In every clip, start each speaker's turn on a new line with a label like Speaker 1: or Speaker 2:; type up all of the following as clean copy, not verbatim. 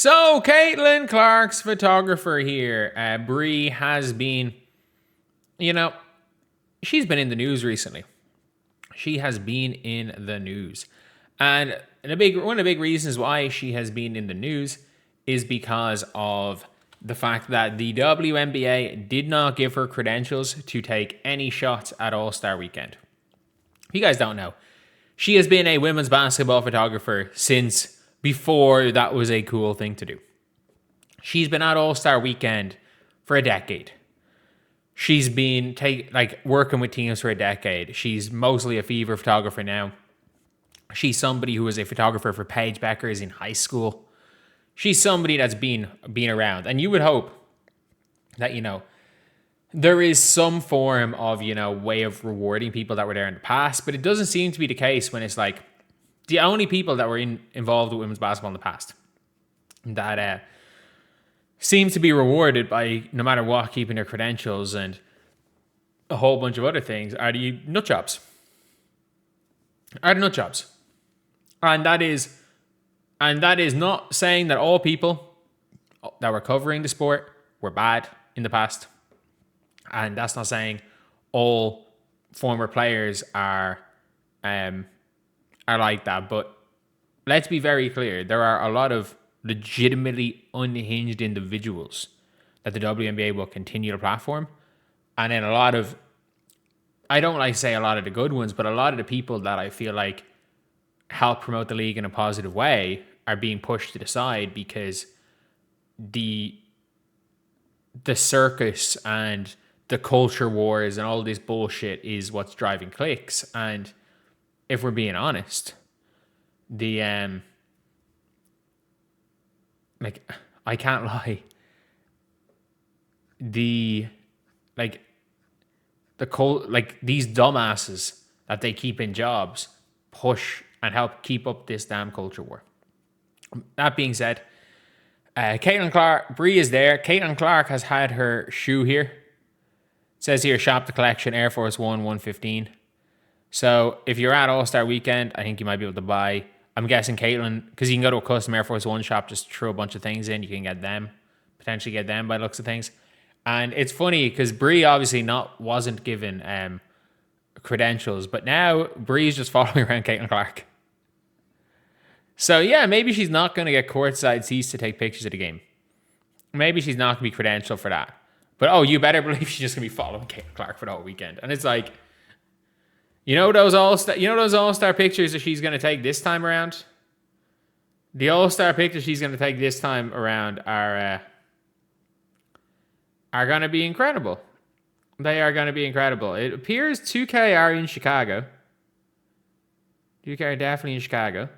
Speaker 1: So, Caitlin Clark's photographer here, Bree, has been, she's been in the news recently. She has been in the news. And one of the big reasons why she has been in the news is because of the fact that the WNBA did not give her credentials to take any shots at All-Star Weekend. If you guys don't know, she has been a women's basketball photographer since before that was a cool thing to do. She's been at All-Star Weekend for a decade. She's been working with teams for a decade. She's mostly a fever photographer now. She's somebody who was a photographer for Paige Bueckers in high school. She's somebody that's been around. And you would hope that, there is some form of, way of rewarding people that were there in the past. But it doesn't seem to be the case when it's like the only people that were involved with women's basketball in the past that seem to be rewarded by, no matter what, keeping their credentials and a whole bunch of other things are the nut jobs. And that is not saying that all people that were covering the sport were bad in the past. And that's not saying all former players are like that. But let's be very clear. There are a lot of legitimately unhinged individuals that the WNBA will continue to platform. And then I don't like to say a lot of the good ones, but a lot of the people that I feel like help promote the league in a positive way are being pushed to the side because the circus and the culture wars and all this bullshit is what's driving clicks. And if we're being honest, I can't lie. These dumbasses that they keep in jobs push and help keep up this damn culture war. That being said, Caitlin Clark, Bree is there. Caitlin Clark has had her shoe here. It says here, shop the collection, Air Force One 115. So if you're at All-Star Weekend, I think you might be able to buy, I'm guessing Caitlin, because you can go to a custom Air Force One shop, just throw a bunch of things in, you can potentially get them by the looks of things. And it's funny because Bree obviously wasn't given credentials, but now Bree's just following around Caitlin Clark. So yeah, maybe she's not going to get courtside seats to take pictures of the game. Maybe she's not going to be credentialed for that. But you better believe she's just going to be following Caitlin Clark for the whole weekend. And it's like, those All-Star pictures that she's going to take this time around? The All-Star pictures she's going to take this time around are going to be incredible. They are going to be incredible. It appears 2K are in Chicago. 2K are definitely in Chicago.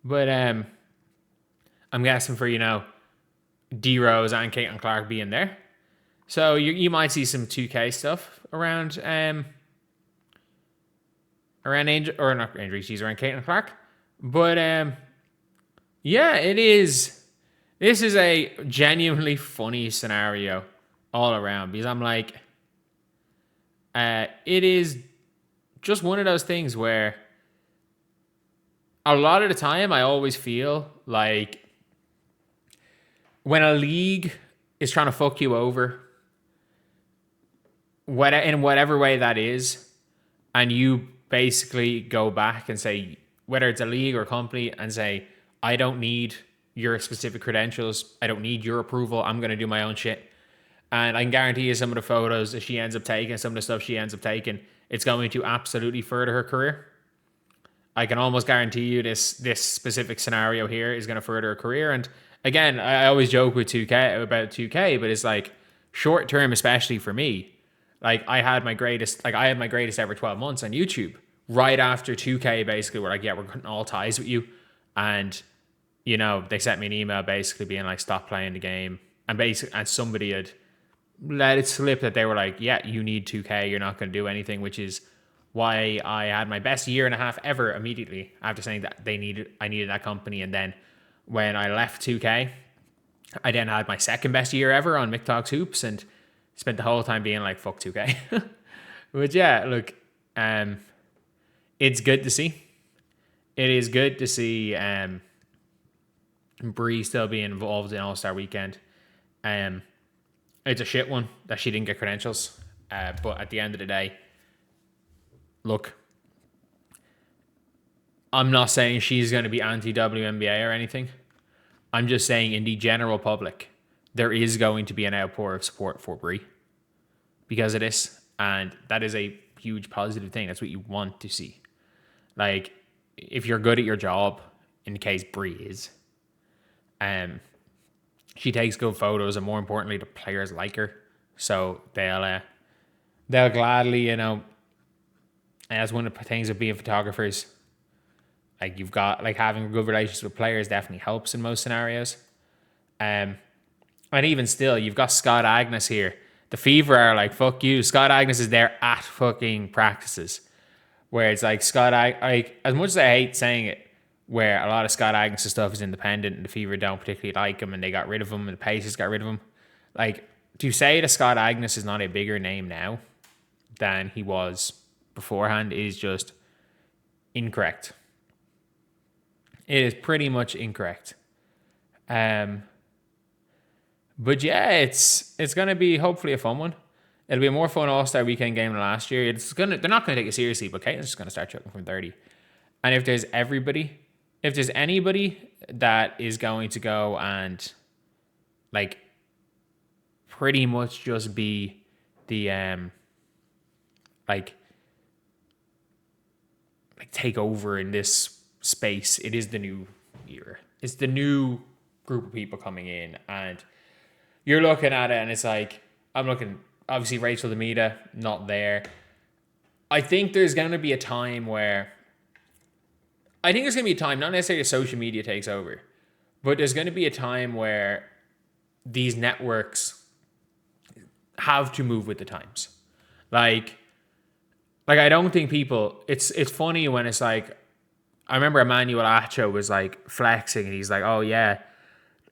Speaker 1: But I'm guessing for, D-Rose and Caitlin Clark being there. So you might see some 2K stuff around Angel, or not Angel Reese, she's around Caitlin Clark. But yeah, it is. This is a genuinely funny scenario all around because I'm like, it is just one of those things where a lot of the time I always feel like when a league is trying to fuck you over, in whatever way that is, and you basically go back and say, whether it's a league or a company, and say, I don't need your specific credentials. I don't need your approval. I'm going to do my own shit. And I can guarantee you some of the photos that she ends up taking, some of the stuff she ends up taking, it's going to absolutely further her career. I can almost guarantee you this specific scenario here is going to further her career. And again, I always joke with 2K about 2K, but it's like short term, especially for me. Like I had my greatest ever 12 months on YouTube right after 2K. Basically, we're like, yeah, we're cutting all ties with you, and they sent me an email basically being like, stop playing the game, and somebody had let it slip that they were like, yeah, you need 2K, you're not going to do anything, which is why I had my best year and a half ever immediately after saying that I needed that company. And then when I left 2K, I then had my second best year ever on Mick Talks Hoops and spent the whole time being like, fuck 2K. But yeah, look, it's good to see. It is good to see Bree still being involved in All-Star Weekend. It's a shit one that she didn't get credentials. But at the end of the day, look, I'm not saying she's going to be anti-WNBA or anything. I'm just saying in the general public, there is going to be an outpour of support for Bree because of this. And that is a huge positive thing. That's what you want to see. Like, if you're good at your job, in the case Bree is, she takes good photos, and more importantly, the players like her. So they'll gladly, as one of the things of being photographers, like you've got, like having a good relationship with players definitely helps in most scenarios. And even still, you've got Scott Agnes here. The Fever are like, fuck you. Scott Agnes is there at fucking practices. Where it's like as much as I hate saying it, where a lot of Scott Agnes' stuff is independent and the Fever don't particularly like him and they got rid of him and the Pacers got rid of him. Like, to say that Scott Agnes is not a bigger name now than he was beforehand is just incorrect. It is pretty much incorrect. But yeah, it's going to be hopefully a fun one. It'll be a more fun All-Star Weekend game than last year. They're not going to take it seriously, but Caitlin's just going to start chucking from 30. And if there's anybody that is going to go and like pretty much just be the like take over in this space, it is the new era. It's the new group of people coming in, and you're looking at it and it's like, obviously Rachel Demita, not there. I think there's going to be a time, not necessarily social media takes over, but there's going to be a time where these networks have to move with the times. Like I don't think it's funny when it's like, I remember Emmanuel Acho was like flexing and he's like, oh yeah,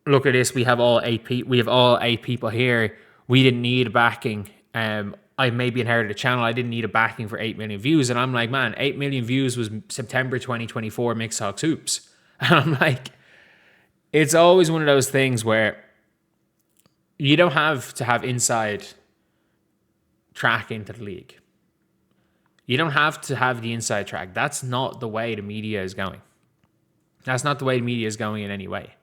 Speaker 1: look at this, we have all eight people here. We didn't need backing. I maybe inherited a channel. I didn't need a backing for 8 million views. And I'm like, man, 8 million views was September 2024 Mixed Hawks Hoops. And I'm like, it's always one of those things where you don't have to have inside track into the league. You don't have to have the inside track. That's not the way the media is going. That's not the way the media is going in any way.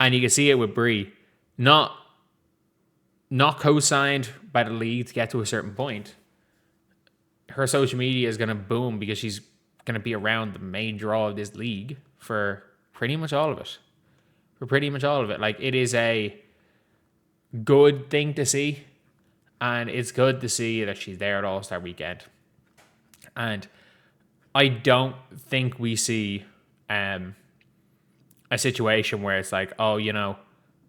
Speaker 1: And you can see it with Bree. Not co-signed by the league to get to a certain point. Her social media is going to boom because she's going to be around the main draw of this league for pretty much all of it. Like, it is a good thing to see. And it's good to see that she's there at All-Star Weekend. And I don't think we see a situation where it's like, oh,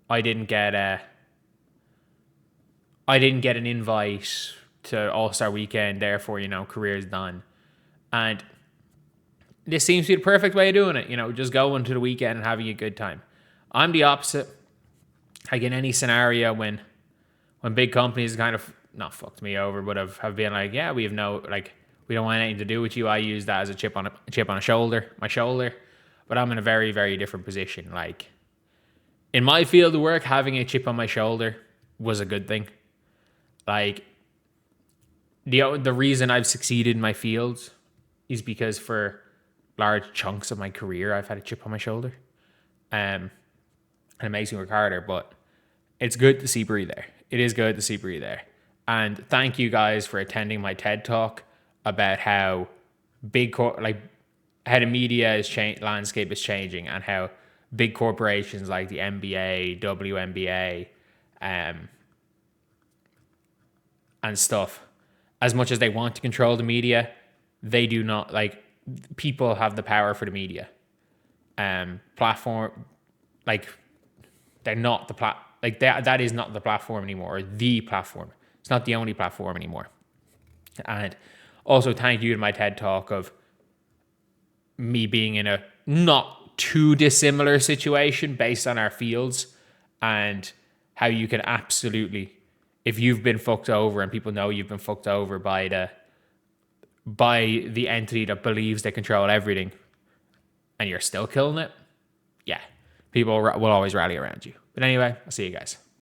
Speaker 1: I didn't get an invite to All-Star Weekend, therefore, career's done. And this seems to be the perfect way of doing it, just going to the weekend and having a good time. I'm the opposite. Like, in any scenario when big companies kind of, not fucked me over, but have been like, yeah, we have we don't want anything to do with you. I use that as a chip on my shoulder. But I'm in a very, very different position. Like, in my field of work, having a chip on my shoulder was a good thing. Like, the reason I've succeeded in my field is because for large chunks of my career, I've had a chip on my shoulder. And it makes me work harder, but it's good to see Bree there. It is good to see Bree there. And thank you guys for attending my TED Talk about how how the media landscape is changing, and how big corporations like the NBA, WNBA, and stuff, as much as they want to control the media, they do not. Like, people have the power for the media. Platform, they're not the that is not the platform anymore, or the platform. It's not the only platform anymore. And also, thank you to my TED Talk of me being in a not too dissimilar situation based on our fields, and how you can absolutely, if you've been fucked over and people know you've been fucked over by the entity that believes they control everything, and you're still killing it, yeah, people will always rally around you. But anyway, I'll see you guys.